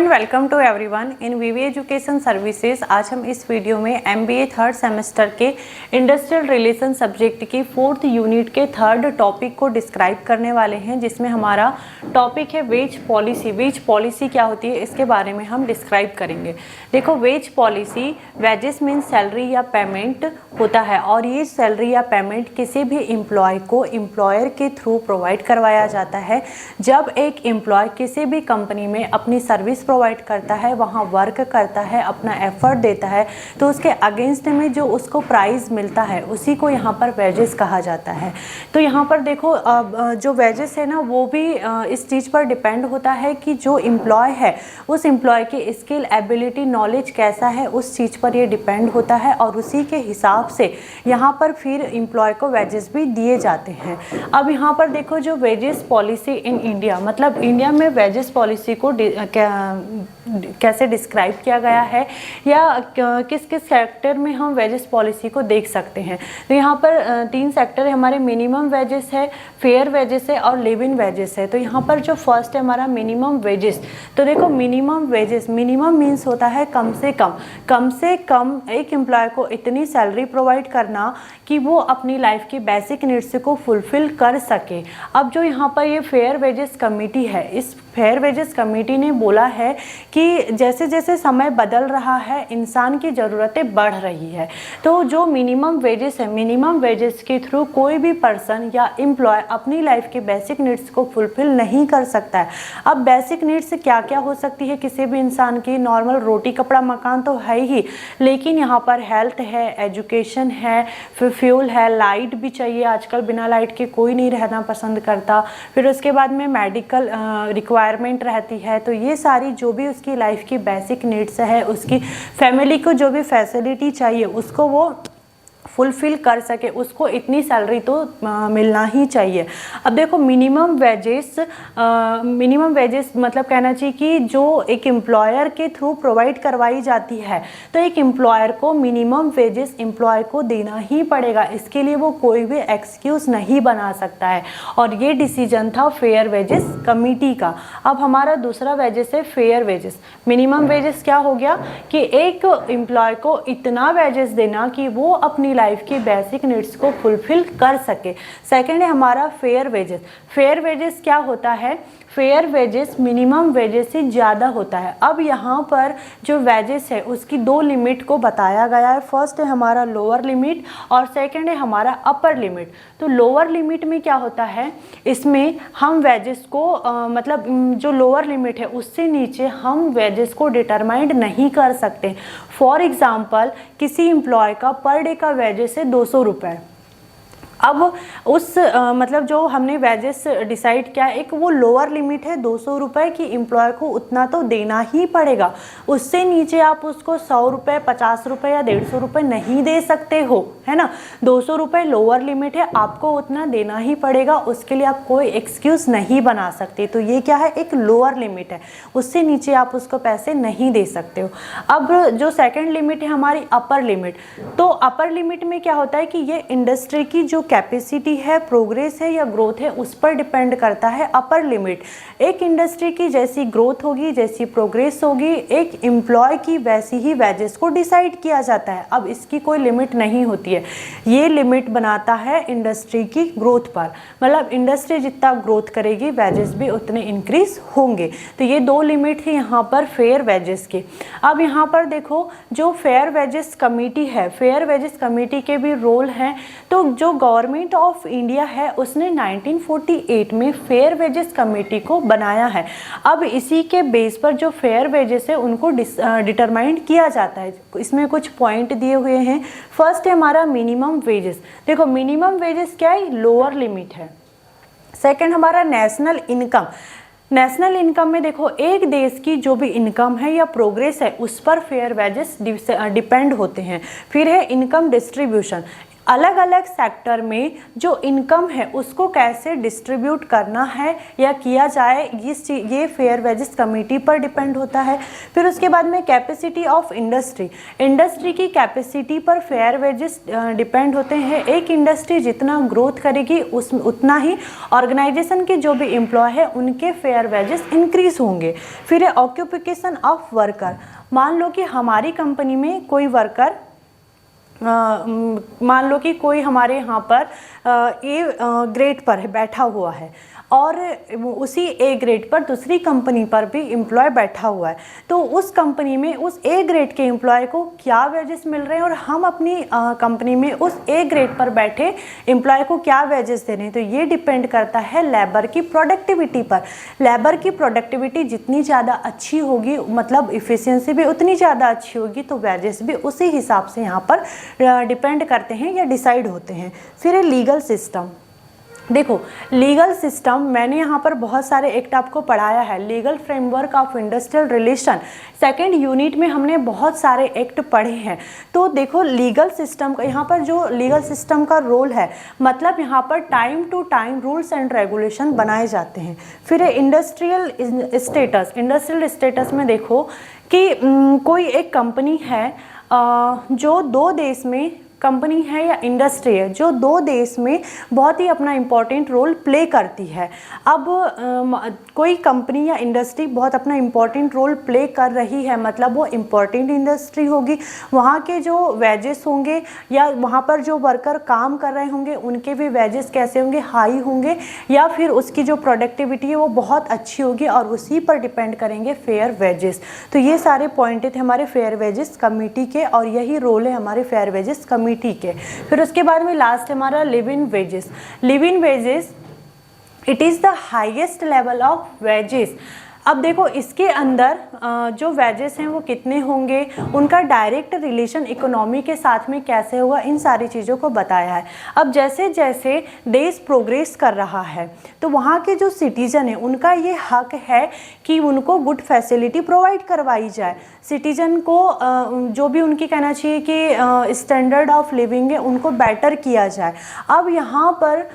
And welcome to everyone in VV education services. आज हम इस वीडियो में एमबीए थर्ड सेमेस्टर के इंडस्ट्रियल रिलेशन सब्जेक्ट की 4th यूनिट के 3rd टॉपिक को डिस्क्राइब करने वाले हैं, जिसमें हमारा टॉपिक है वेज पॉलिसी। वेज पॉलिसी क्या होती है इसके बारे में हम डिस्क्राइब करेंगे। देखो, wage policy, wages mean salary या पेमेंट होता है, और ये सैलरी या पेमेंट किसी भी एम्प्लॉय को एम्प्लॉयर के थ्रू प्रोवाइड करवाया जाता है। जब एक एम्प्लॉय किसी भी कंपनी में अपनी सर्विस प्रोवाइड करता है, वहाँ वर्क करता है, अपना एफर्ट देता है, तो उसके अगेंस्ट में जो उसको प्राइस मिलता है उसी को यहाँ पर वेजेस कहा जाता है। तो यहाँ पर देखो, जो वेजेस है ना, वो भी इस चीज़ पर डिपेंड होता है कि जो एम्प्लॉय है उस एम्प्लॉय की स्किल, एबिलिटी, नॉलेज कैसा है, उस चीज़ पर ये डिपेंड होता है, और उसी के हिसाब से यहाँ पर फिर एम्प्लॉय को वेजेस भी दिए जाते हैं। अब यहाँ पर देखो, जो वेजेस पॉलिसी इन इंडिया, मतलब इंडिया में वेजेस पॉलिसी को कैसे डिस्क्राइब किया गया है, या किस किस सेक्टर में हम वेजेस पॉलिसी को देख सकते हैं। तो यहाँ पर 3 सेक्टर है हमारे, मिनिमम वेजेस है, फेयर वेजेस है और लिव इन वेजेस है। तो यहाँ पर जो फर्स्ट है हमारा मिनिमम वेजेस। तो देखो, मिनिमम वेजेस, मिनिमम मीन्स होता है कम से कम एक एम्प्लॉय को इतनी सैलरी प्रोवाइड करना कि वो अपनी लाइफ की बेसिक नीड्स को फुलफिल कर सके। अब जो यहाँ पर ये फेयर वेजेस कमेटी है, इस फेयर वेजेस कमेटी ने बोला है कि जैसे जैसे समय बदल रहा है, इंसान की ज़रूरतें बढ़ रही है, तो जो मिनिमम वेजेस है, मिनिमम वेजेस के थ्रू कोई भी पर्सन या एम्प्लॉय अपनी लाइफ की बेसिक नीड्स को फुलफिल नहीं कर सकता है। अब बेसिक नीड्स क्या क्या हो सकती है किसी भी इंसान की? नॉर्मल रोटी कपड़ा मकान तो है ही, लेकिन यहाँ पर हेल्थ है, एजुकेशन है, फिर फ्यूल है, लाइट भी चाहिए। आजकल बिना लाइट के कोई नहीं रहना पसंद करता। फिर उसके बाद में मेडिकल रिक्वायरमेंट रहती है। तो ये सारी जो भी उसकी लाइफ की बेसिक नीड्स है, उसकी फैमिली को जो भी फैसिलिटी चाहिए उसको वो फुलफिल कर सके, उसको इतनी सैलरी तो मिलना ही चाहिए। अब देखो, मिनिमम वेजेस मतलब कहना चाहिए कि जो एक एम्प्लॉयर के थ्रू प्रोवाइड करवाई जाती है, तो एक एम्प्लॉयर को मिनिमम वेजेस एम्प्लॉय को देना ही पड़ेगा। इसके लिए वो कोई भी एक्सक्यूज़ नहीं बना सकता है, और ये डिसीजन था फेयर वेजेस कमेटी का। अब हमारा दूसरा वेजेस है फेयर वेजेस। मिनिमम वेजेस क्या हो गया कि एक एम्प्लॉय को इतना वेजेस देना कि वो अपनी लाइफ की बेसिक नीड्स को फुलफिल कर सके। सेकंड है हमारा फेयर वेजेस। फेयर वेजेस क्या होता है? फेयर वेजेस मिनिमम वेजेस से ज़्यादा होता है। अब यहाँ पर जो वेजेस है उसकी 2 लिमिट को बताया गया है। फर्स्ट है हमारा लोअर लिमिट और सेकंड है हमारा अपर लिमिट। तो लोअर लिमिट में क्या होता है, इसमें हम वेजेस को मतलब जो लोअर लिमिट है उससे नीचे हम वेजेस को डिटरमाइंड नहीं कर सकते। फॉर एग्जाम्पल, किसी एम्प्लॉय का पर डे का वेजेस है 200 रुपये। अब उस मतलब जो हमने वेजेस डिसाइड किया, एक वो लोअर लिमिट है 200 रुपये की, एम्प्लॉय को उतना तो देना ही पड़ेगा। उससे नीचे आप उसको 100 रुपये, 50 रुपये या 150 रुपये नहीं दे सकते हो, है ना। 200 रुपये लोअर लिमिट है, आपको उतना देना ही पड़ेगा, उसके लिए आप कोई एक्सक्यूज़ नहीं बना सकते। तो ये क्या है, एक लोअर लिमिट है, उससे नीचे आप उसको पैसे नहीं दे सकते हो। अब जो सेकेंड लिमिट है हमारी अपर लिमिट। तो अपर लिमिट में क्या होता है कि ये इंडस्ट्री की जो कैपेसिटी है, प्रोग्रेस है या ग्रोथ है, उस पर डिपेंड करता है अपर लिमिट। एक इंडस्ट्री की जैसी ग्रोथ होगी, जैसी प्रोग्रेस होगी, एक एम्प्लॉय की वैसी ही वेजेस को डिसाइड किया जाता है। अब इसकी कोई लिमिट नहीं होती है, ये लिमिट बनाता है इंडस्ट्री की ग्रोथ पर। मतलब इंडस्ट्री जितना ग्रोथ करेगी वेजेस भी उतने इंक्रीज होंगे। तो ये 2 लिमिट है यहाँ पर फेयर वेजेस की। अब यहाँ पर देखो, जो फेयर वेजेस कमेटी है, फेयर वेजेस कमेटी के भी रोल हैं। तो जो गवर्नमेंट ऑफ इंडिया है उसने 1948 में फेयर वेजेस कमेटी को बनाया है। अब इसी के बेस पर जो फेयर वेजेस है उनको डिटरमाइंड किया जाता है। इसमें कुछ पॉइंट दिए हुए हैं। फर्स्ट है हमारा मिनिमम वेजेस। देखो, मिनिमम वेजेस क्या है? लोअर लिमिट है। सेकंड हमारा नेशनल इनकम। नेशनल इनकम में देखो, एक देश की जो भी इनकम है या प्रोग्रेस है उस पर फेयर वेजेस डिपेंड होते हैं। फिर है इनकम डिस्ट्रीब्यूशन। अलग अलग सेक्टर में जो इनकम है उसको कैसे डिस्ट्रीब्यूट करना है या किया जाए, ये फेयर वेजेस कमेटी पर डिपेंड होता है। फिर उसके बाद में कैपेसिटी ऑफ इंडस्ट्री, इंडस्ट्री की कैपेसिटी पर फेयर वेजेस डिपेंड होते हैं। एक इंडस्ट्री जितना ग्रोथ करेगी उतना ही ऑर्गेनाइजेशन के जो भी एम्प्लॉय है उनके फेयर वेजेस इंक्रीज होंगे। फिर है ऑक्यूपेशन ऑफ वर्कर, मान लो कि हमारी कंपनी में कोई वर्कर, मान लो कि कोई हमारे यहाँ पर ए ग्रेड पर है बैठा हुआ है और उसी ए ग्रेड पर दूसरी कंपनी पर भी एम्प्लॉय बैठा हुआ है, तो उस कंपनी में उस ए ग्रेड के एम्प्लॉय को क्या वेजेस मिल रहे हैं और हम अपनी कंपनी में उस ए ग्रेड पर बैठे एम्प्लॉय को क्या वेजेस दे रहे हैं। तो ये डिपेंड करता है लेबर की प्रोडक्टिविटी पर। लेबर की प्रोडक्टिविटी जितनी ज़्यादा अच्छी होगी, मतलब इफ़िशियंसी भी उतनी ज़्यादा अच्छी होगी, तो वेजेस भी उसी हिसाब से यहाँ पर डिपेंड करते हैं या डिसाइड होते हैं। फिर है लीगल सिस्टम। देखो लीगल सिस्टम मैंने यहाँ पर बहुत सारे एक्ट आपको पढ़ाया है। Legal framework of industrial relation second unit में हमने बहुत सारे एक्ट पढ़े हैं। तो देखो लीगल सिस्टम का यहाँ पर जो लीगल सिस्टम का रोल है, मतलब यहाँ पर time to time rules and regulation बनाए जाते हैं। फिर इंडस्ट्रियल स्टेटस, इंडस्ट्रियल स्टेटस में देखो कि कोई एक कंपनी है जो दो देश में कंपनी है या इंडस्ट्री है जो दो देश में बहुत ही अपना इम्पॉर्टेंट रोल प्ले करती है। अब कोई कंपनी या इंडस्ट्री बहुत अपना इम्पॉर्टेंट रोल प्ले कर रही है, मतलब वो इम्पॉर्टेंट इंडस्ट्री होगी, वहाँ के जो वेजेस होंगे या वहाँ पर जो वर्कर काम कर रहे होंगे उनके भी वेजेस कैसे होंगे, हाई होंगे, या फिर उसकी जो प्रोडक्टिविटी है वो बहुत अच्छी होगी और उसी पर डिपेंड करेंगे फेयर वेजेस। तो ये सारे पॉइंट थे हमारे फेयर वेजेस कमेटी के और यही रोल है हमारे फेयर वेजेस कमेटी के। फिर उसके बाद में लास्ट हमारा live in wages. Live in wages it is the highest level of wages. अब देखो इसके अंदर जो वेजेस हैं वो कितने होंगे, उनका डायरेक्ट रिलेशन इकोनॉमी के साथ में कैसे होगा, इन सारी चीज़ों को बताया है। अब जैसे जैसे देश प्रोग्रेस कर रहा है तो वहाँ के जो सिटीजन हैं उनका ये हक है कि उनको गुड फैसिलिटी प्रोवाइड करवाई जाए। सिटीजन को जो भी उनकी कहना चाहिए कि स्टैंडर्ड ऑफ लिविंग है उनको बेटर किया जाए। अब यहाँ पर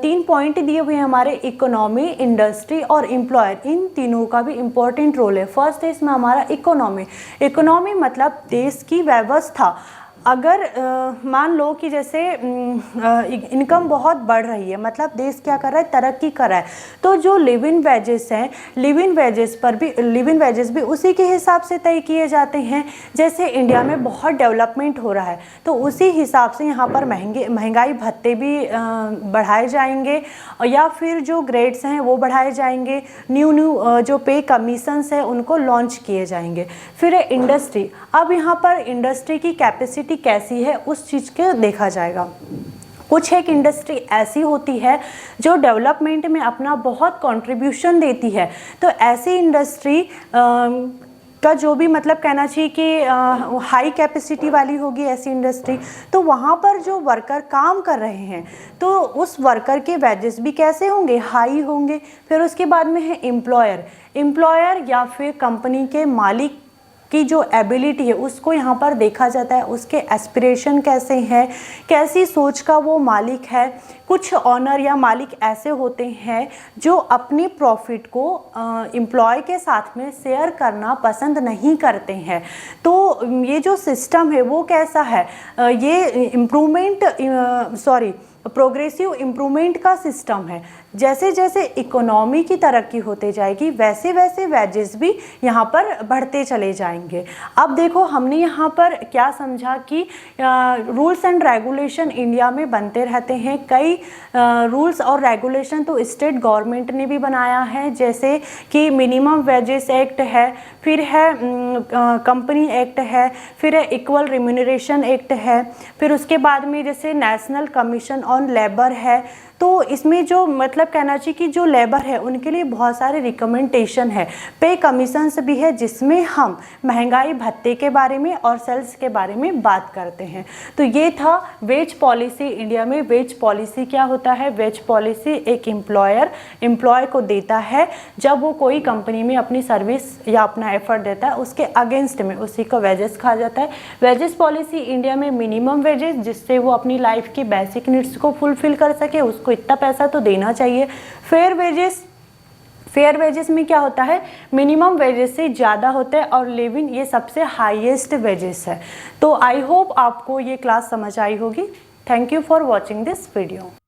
3 पॉइंट दिए हुए हैं हमारे, इकोनॉमी, इंडस्ट्री और एम्प्लॉयर, इन तीनों का भी इम्पोर्टेंट रोल है। फर्स्ट है इसमें हमारा इकोनॉमी। इकोनॉमी मतलब देश की व्यवस्था। अगर मान लो कि जैसे इनकम बहुत बढ़ रही है, मतलब देश क्या कर रहा है, तरक्की कर रहा है, तो जो लिव इन वेजेस हैं, लिव इन वेजेस भी उसी के हिसाब से तय किए जाते हैं। जैसे इंडिया में बहुत डेवलपमेंट हो रहा है तो उसी हिसाब से यहाँ पर महंगाई भत्ते भी बढ़ाए जाएंगे या फिर जो ग्रेड्स हैं वो बढ़ाए जाएंगे, न्यू जो पे कमीशंस है उनको लॉन्च किए जाएंगे। फिर है इंडस्ट्री। अब यहाँ पर इंडस्ट्री की कैपेसिटी कैसी है उस चीज़ के देखा जाएगा। कुछ एक इंडस्ट्री ऐसी होती है जो डेवलपमेंट में अपना बहुत कंट्रीब्यूशन देती है, तो ऐसी इंडस्ट्री का जो भी मतलब कहना चाहिए कि हाई कैपेसिटी वाली होगी ऐसी इंडस्ट्री, तो वहाँ पर जो वर्कर काम कर रहे हैं तो उस वर्कर के वेजेस भी कैसे होंगे, हाई होंगे। फिर उसके बाद में है एम्प्लॉयर या फिर कंपनी के मालिक की जो एबिलिटी है उसको यहाँ पर देखा जाता है, उसके एस्पिरेशन कैसे हैं, कैसी सोच का वो मालिक है। कुछ ऑनर या मालिक ऐसे होते हैं जो अपनी प्रॉफिट को एम्प्लॉय के साथ में शेयर करना पसंद नहीं करते हैं। तो ये जो सिस्टम है वो कैसा है, ये प्रोग्रेसिव इम्प्रूवमेंट का सिस्टम है। जैसे जैसे इकोनॉमी की तरक्की होते जाएगी वैसे वैसे वेजेस भी यहाँ पर बढ़ते चले जाएंगे। अब देखो हमने यहाँ पर क्या समझा कि रूल्स एंड रेगुलेशन इंडिया में बनते रहते हैं। कई रूल्स और रेगुलेशन तो स्टेट गवर्नमेंट ने भी बनाया है, जैसे कि मिनिमम वेजेस एक्ट है, फिर है कंपनी एक्ट है, फिर है इक्वल रिम्यूनरेशन एक्ट है, फिर उसके बाद में जैसे नेशनल कमीशन ऑन लेबर है, तो इसमें जो मतलब कहना चाहिए कि जो लेबर है उनके लिए बहुत सारे रिकमेंडेशन है, पे कमीशंस भी है, जिसमें हम महंगाई भत्ते के बारे में और सेल्स के बारे में बात करते हैं। तो ये था वेज पॉलिसी इंडिया में। वेज पॉलिसी क्या होता है? वेज पॉलिसी एक एम्प्लॉयर एम्प्लॉय को देता है जब वो कोई कंपनी में अपनी सर्विस या अपना एफर्ट देता है, उसके अगेंस्ट में उसी को वेजेस कहा जाता है। वेजेस पॉलिसी इंडिया में मिनिमम वेजेस, जिससे वो अपनी लाइफ की बेसिक नीड्स को फुलफिल कर सके, उसको इतना पैसा तो देना चाहिए। फेयर वेजेस में क्या होता है? मिनिमम वेजेस से ज़्यादा होता है और लिव इन ये सबसे हाईएस्ट वेजेस है। तो आई होप आपको ये क्लास समझ आई होगी। Thank you for watching this video.